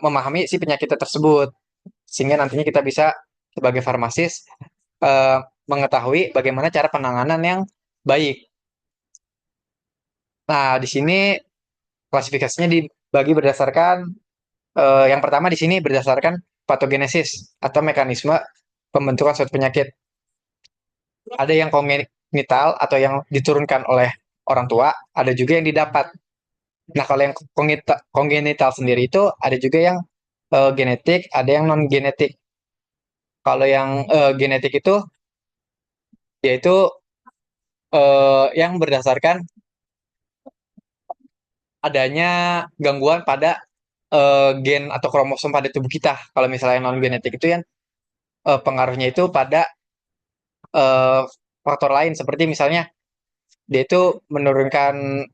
memahami si penyakit tersebut, sehingga nantinya kita bisa sebagai farmasis eh, mengetahui bagaimana cara penanganan yang baik. Nah, di sini klasifikasinya dibagi berdasarkan yang pertama di sini berdasarkan patogenesis atau mekanisme pembentukan suatu penyakit. Ada yang kongenital atau yang diturunkan oleh orang tua, ada juga yang didapat. Nah, kalau yang kongenital sendiri itu ada juga yang genetik, ada yang non genetik. Kalau yang genetik itu yaitu yang berdasarkan adanya gangguan pada gen atau kromosom pada tubuh kita. Kalau misalnya yang non genetik itu yang pengaruhnya itu pada eh, faktor lain seperti misalnya dia itu menurunkan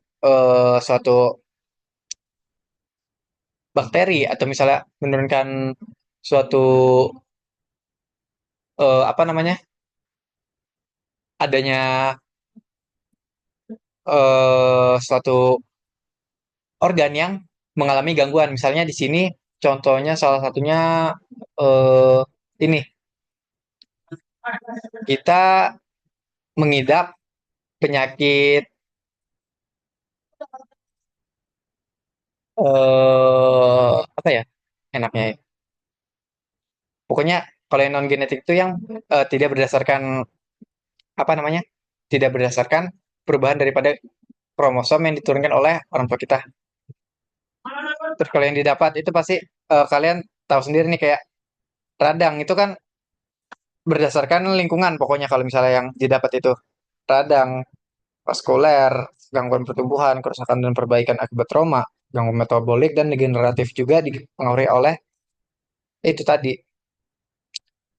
suatu bakteri atau misalnya menurunkan suatu apa namanya adanya suatu organ yang mengalami gangguan. Misalnya di sini contohnya salah satunya eh, ini kita mengidap penyakit apa ya enaknya ya. Pokoknya kalau yang non genetik itu yang tidak berdasarkan apa namanya tidak berdasarkan perubahan daripada kromosom yang diturunkan oleh orang tua kita. Terus kalau yang didapat itu pasti kalian tahu sendiri nih kayak radang itu kan berdasarkan lingkungan pokoknya kalau misalnya yang didapat itu radang vaskuler, gangguan pertumbuhan, kerusakan dan perbaikan akibat trauma, gangguan metabolik dan degeneratif juga dipengaruhi oleh itu tadi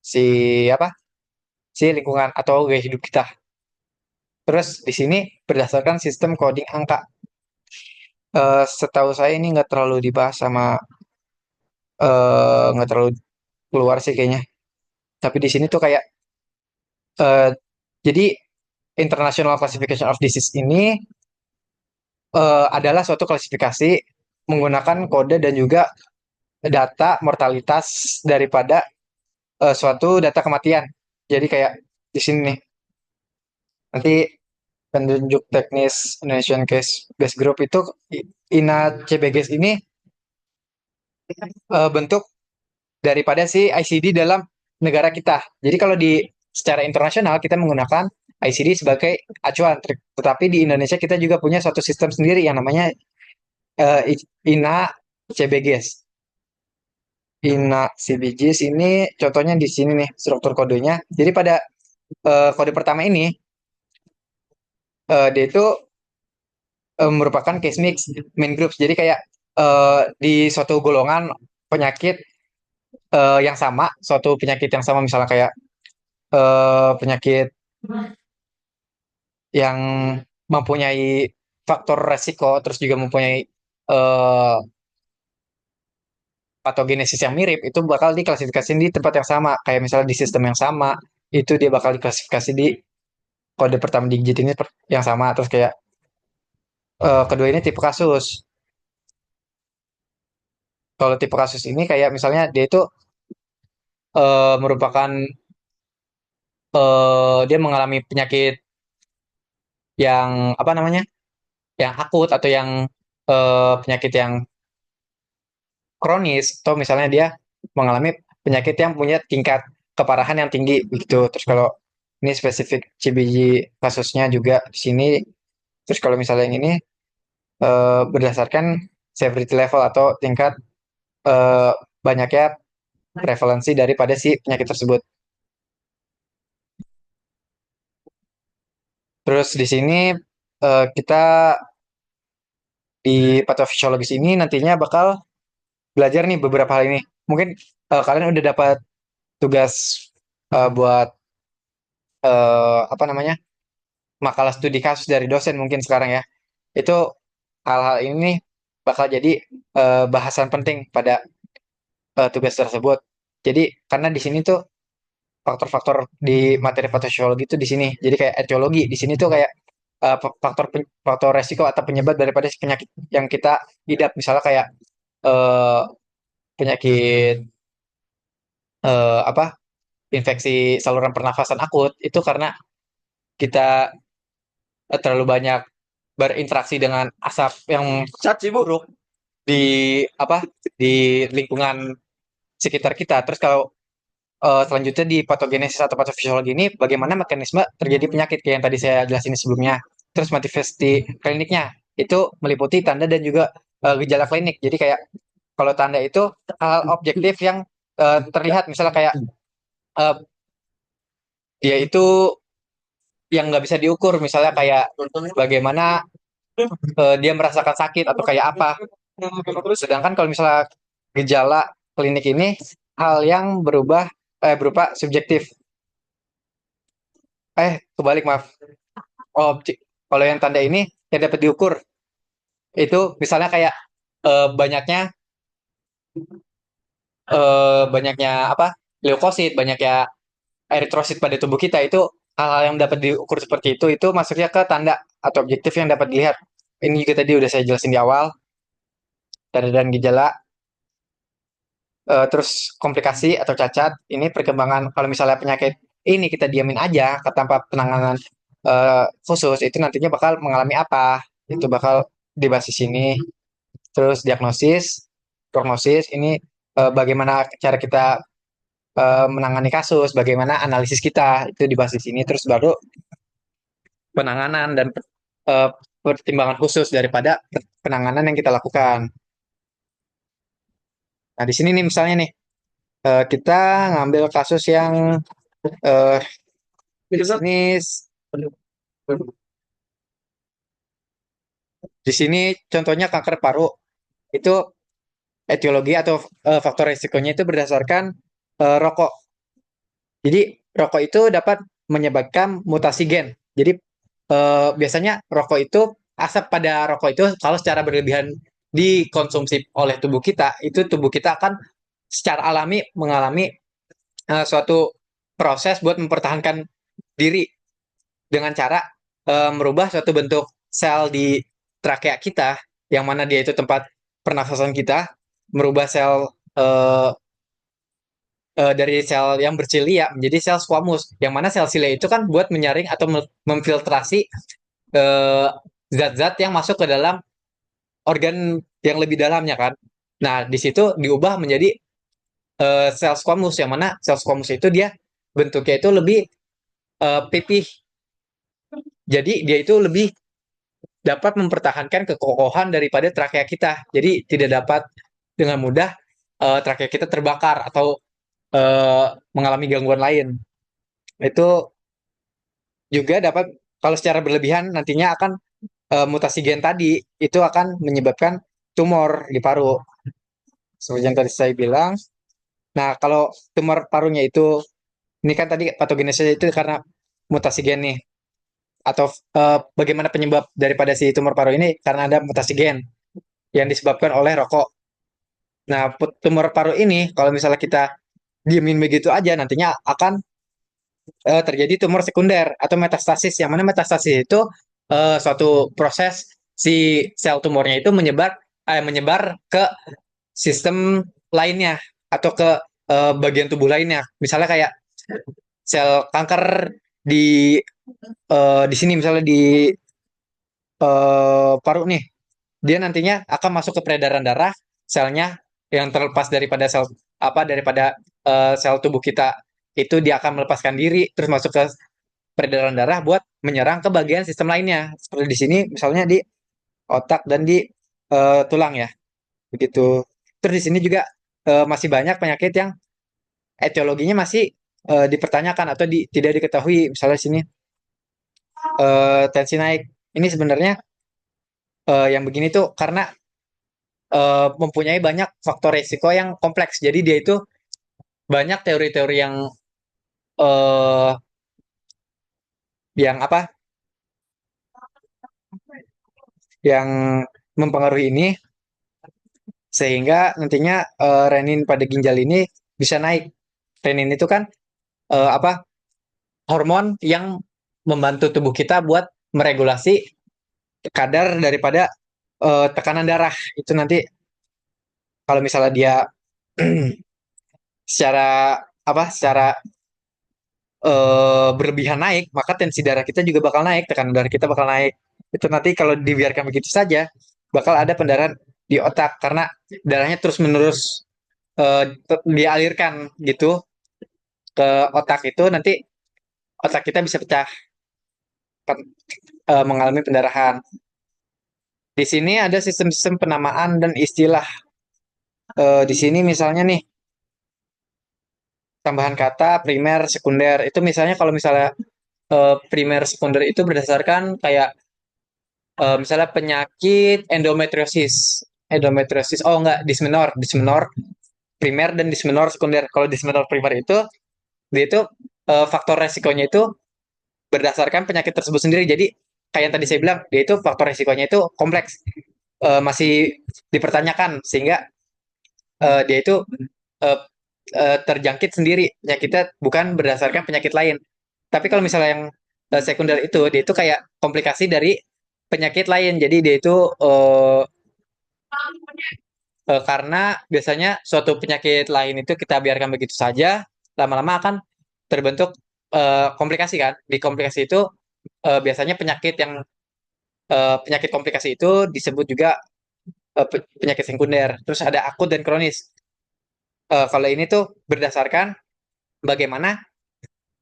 si apa? Si lingkungan atau gaya hidup kita. Terus di sini berdasarkan sistem coding angka. Setahu saya ini nggak terlalu dibahas sama nggak terlalu keluar sih kayaknya. Tapi di sini tuh kayak eh, jadi International Classification of Disease ini adalah suatu klasifikasi menggunakan kode dan juga data mortalitas daripada suatu data kematian. Jadi kayak di sini nih, nanti penunjuk teknis Indonesian Case Base Group itu INA CBGS ini bentuk daripada si ICD dalam negara kita. Jadi kalau di secara internasional kita menggunakan ICD sebagai acuan, tetapi di Indonesia kita juga punya suatu sistem sendiri yang namanya eh, INA CBGS. INA CBGS ini contohnya di sini nih struktur kodenya. Jadi pada kode pertama ini dia itu merupakan case mix main groups. Jadi kayak di suatu golongan penyakit yang sama, suatu penyakit yang sama misalnya kayak penyakit yang mempunyai faktor resiko, terus juga mempunyai eh, patogenesis yang mirip, itu bakal diklasifikasi di tempat yang sama. Kayak misalnya di sistem yang sama, itu dia bakal diklasifikasi di kode pertama digit ini yang sama. Terus kayak kedua ini tipe kasus. Kalau tipe kasus ini kayak misalnya dia itu merupakan dia mengalami penyakit yang apa namanya, yang akut atau yang penyakit yang kronis, atau misalnya dia mengalami penyakit yang punya tingkat keparahan yang tinggi begitu. Terus kalau ini spesifik CBG kasusnya juga di sini. Terus kalau misalnya yang ini berdasarkan severity level atau tingkat eh, banyaknya prevalensi daripada si penyakit tersebut. Terus di sini kita di patofisiologis ini nantinya bakal belajar nih beberapa hal ini. Mungkin kalian udah dapat tugas buat apa namanya makalah studi kasus dari dosen mungkin sekarang ya. Itu hal-hal ini bakal jadi bahasan penting pada tugas tersebut. Jadi karena di sini tuh faktor-faktor di materi patofisiologi itu di sini. Jadi kayak etiologi di sini tuh kayak faktor resiko atau penyebab daripada si penyakit yang kita idap. Misalnya kayak penyakit apa infeksi saluran pernafasan akut itu karena kita terlalu banyak berinteraksi dengan asap yang buruk di apa di lingkungan sekitar kita. Terus kalau selanjutnya di patogenesis atau patofisiologi ini bagaimana mekanisme terjadi penyakit kayak yang tadi saya jelasin sebelumnya. Terus manifestasi kliniknya itu meliputi tanda dan juga gejala klinik. Jadi kayak kalau tanda itu hal objektif yang terlihat, misalnya kayak uh, dia itu yang nggak bisa diukur, misalnya kayak bagaimana dia merasakan sakit atau kayak apa. Sedangkan kalau misalnya gejala klinik ini hal yang berupa subjektif. Kebalik, maaf. Objek. Kalau yang tanda ini yang dapat diukur itu misalnya kayak banyaknya banyaknya apa? Leukosit, banyaknya eritrosit pada tubuh kita, itu hal-hal yang dapat diukur seperti itu masuknya ke tanda atau objektif yang dapat dilihat. Ini juga tadi udah saya jelasin di awal, tanda dan gejala. Terus komplikasi atau cacat, ini perkembangan kalau misalnya penyakit ini kita diamin aja tanpa penanganan khusus, itu nantinya bakal mengalami apa? Itu bakal dibahas di sini. Terus diagnosis, prognosis, ini bagaimana cara kita menangani kasus, bagaimana analisis kita, itu dibahas di sini. Terus baru penanganan dan uh, pertimbangan khusus daripada penanganan yang kita lakukan. Nah, di sini nih misalnya nih, kita ngambil kasus yang uh, ini di sini contohnya kanker paru. Itu etiologi atau faktor risikonya itu berdasarkan rokok. Jadi rokok itu dapat menyebabkan mutasi gen. Jadi biasanya rokok itu, asap pada rokok itu kalau secara berlebihan dikonsumsi oleh tubuh kita, itu tubuh kita akan secara alami mengalami suatu proses buat mempertahankan diri dengan cara merubah suatu bentuk sel di trakea kita, yang mana dia itu tempat pernafasan kita, merubah sel dari sel yang bercilia menjadi sel squamous, yang mana sel cilia itu kan buat menyaring atau memfiltrasi eh, zat-zat yang masuk ke dalam organ yang lebih dalamnya kan. Nah, di situ diubah menjadi sel squamous, yang mana sel squamous itu dia bentuknya itu lebih pipih. Jadi dia itu lebih dapat mempertahankan kekokohan daripada trakea kita. Jadi tidak dapat dengan mudah trakea kita terbakar atau mengalami gangguan lain. Itu juga dapat, kalau secara berlebihan nantinya akan mutasi gen tadi itu akan menyebabkan tumor di paru. Seperti yang tadi saya bilang. Nah, kalau tumor parunya itu, ini kan tadi patogenesnya itu karena mutasi gen nih. Atau bagaimana penyebab daripada si tumor paru ini, karena ada mutasi gen yang disebabkan oleh rokok. Nah, tumor paru ini kalau misalnya kita diemin begitu aja, nantinya akan terjadi tumor sekunder atau metastasis, yang mana metastasis itu suatu proses si sel tumornya itu menyebar ke sistem lainnya atau ke bagian tubuh lainnya. Misalnya kayak sel kanker di di sini, misalnya di paru nih, dia nantinya akan masuk ke peredaran darah, selnya yang terlepas daripada sel apa daripada sel tubuh kita itu, dia akan melepaskan diri terus masuk ke peredaran darah buat menyerang ke bagian sistem lainnya. Seperti di sini misalnya di otak dan di tulang ya. Begitu. Terus di sini juga masih banyak penyakit yang etiologinya masih dipertanyakan atau tidak diketahui. Misalnya di sini tensi naik. Ini sebenarnya yang begini tuh karena mempunyai banyak faktor risiko yang kompleks. Jadi dia itu banyak teori-teori eh, yang apa? Yang mempengaruhi ini, sehingga nantinya renin pada ginjal ini bisa naik. Renin itu kan apa? Hormon yang membantu tubuh kita buat meregulasi kadar daripada tekanan darah. Itu nanti kalau misalnya dia secara apa? Secara berlebihan naik, maka tensi darah kita juga bakal naik, tekanan darah kita bakal naik. Itu nanti kalau dibiarkan begitu saja, bakal ada pendarahan di otak karena darahnya terus-menerus dialirkan gitu ke otak itu nanti otak kita bisa pecah mengalami pendarahan. Di sini ada sistem-sistem penamaan dan istilah. Di sini misalnya nih tambahan kata primer, sekunder. Itu misalnya kalau misalnya primer, sekunder itu berdasarkan kayak misalnya penyakit endometriosis. Endometriosis, oh enggak, dismenor, dismenor primer dan dismenor sekunder. Kalau dismenor primer itu dia itu faktor resikonya itu berdasarkan penyakit tersebut sendiri. Jadi kayak yang tadi saya bilang, dia itu faktor resikonya itu kompleks, masih dipertanyakan sehingga dia itu uh, terjangkit sendiri penyakitnya bukan berdasarkan penyakit lain. Tapi kalau misalnya yang sekunder itu dia itu kayak komplikasi dari penyakit lain. Jadi dia itu karena biasanya suatu penyakit lain itu kita biarkan begitu saja, lama-lama akan terbentuk komplikasi kan. Di komplikasi itu biasanya penyakit komplikasi itu disebut juga penyakit sekunder. Terus ada akut dan kronis. Kalau ini tuh berdasarkan bagaimana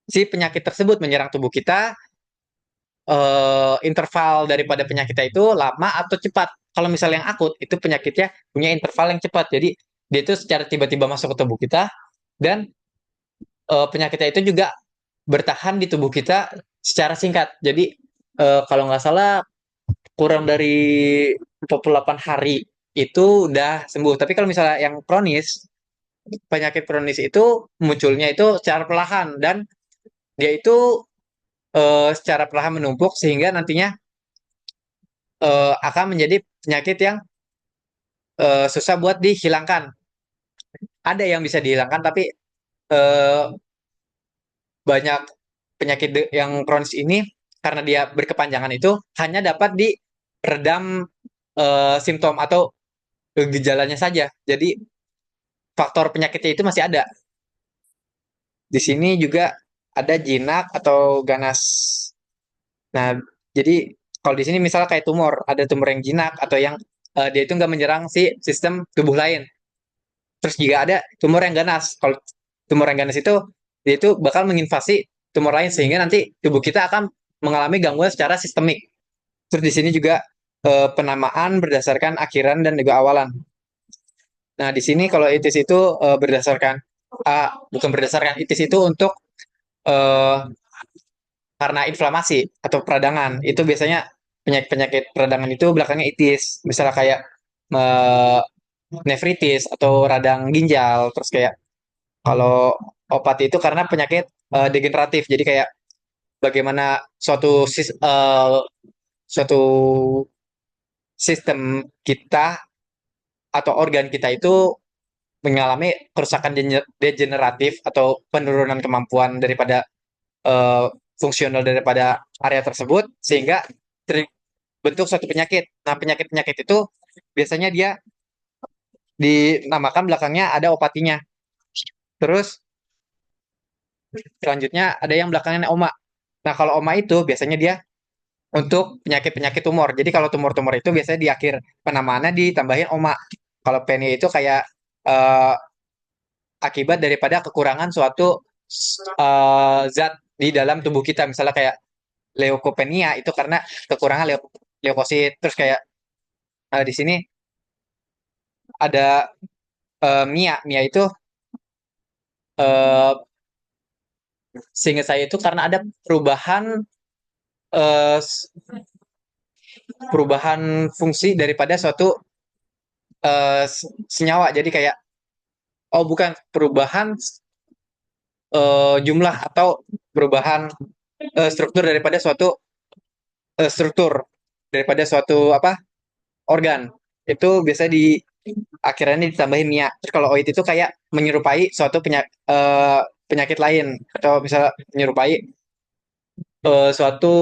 si penyakit tersebut menyerang tubuh kita, interval daripada penyakitnya itu lama atau cepat. Kalau misalnya yang akut, itu penyakitnya punya interval yang cepat. Jadi dia itu secara tiba-tiba masuk ke tubuh kita dan penyakitnya itu juga bertahan di tubuh kita secara singkat. Jadi kalau nggak salah kurang dari 48 hari itu udah sembuh. Tapi kalau misalnya yang kronis, penyakit kronis itu munculnya itu secara perlahan dan dia itu secara perlahan menumpuk sehingga nantinya akan menjadi penyakit yang susah buat dihilangkan. Ada yang bisa dihilangkan, tapi eh, banyak penyakit yang kronis ini karena dia berkepanjangan itu hanya dapat diredam simptom atau gejalanya saja. Jadi faktor penyakitnya itu masih ada. Di sini juga ada jinak atau ganas. Nah, jadi kalau di sini misalnya kayak tumor, ada tumor yang jinak atau yang dia itu nggak menyerang si sistem tubuh lain. Terus juga ada tumor yang ganas. Kalau tumor yang ganas itu dia itu bakal menginvasi tumor lain sehingga nanti tubuh kita akan mengalami gangguan secara sistemik. Terus di sini juga penamaan berdasarkan akhiran dan juga awalan. Nah, di sini kalau itis itu berdasarkan bukan berdasarkan itis itu untuk eh, karena inflamasi atau peradangan. Itu biasanya penyakit-penyakit peradangan itu belakangnya itis. Misalnya kayak eh, nefritis atau radang ginjal. Terus kayak kalau opat itu karena penyakit degeneratif. Jadi kayak bagaimana suatu sistem kita atau organ kita itu mengalami kerusakan degeneratif atau penurunan kemampuan daripada eh, fungsional daripada area tersebut sehingga terbentuk suatu penyakit. Nah, penyakit-penyakit itu biasanya dia dinamakan belakangnya ada opatinya. Terus selanjutnya ada yang belakangnya oma. Nah, kalau oma itu biasanya dia untuk penyakit-penyakit tumor. Jadi kalau tumor-tumor itu biasanya di akhir penamaannya ditambahin oma. Kalau penia itu kayak eh, akibat daripada kekurangan suatu zat di dalam tubuh kita. Misalnya kayak leukopenia itu karena kekurangan leukosit. Terus kayak di sini ada Mia. Mia itu eh, seingat saya itu karena ada eh, perubahan fungsi daripada suatu senyawa. Jadi kayak oh bukan perubahan jumlah atau perubahan struktur daripada suatu struktur daripada suatu apa organ itu biasa di akhirnya ditambahin mia. Terus kalau oit itu kayak menyerupai suatu penyakit lain atau misalnya menyerupai suatu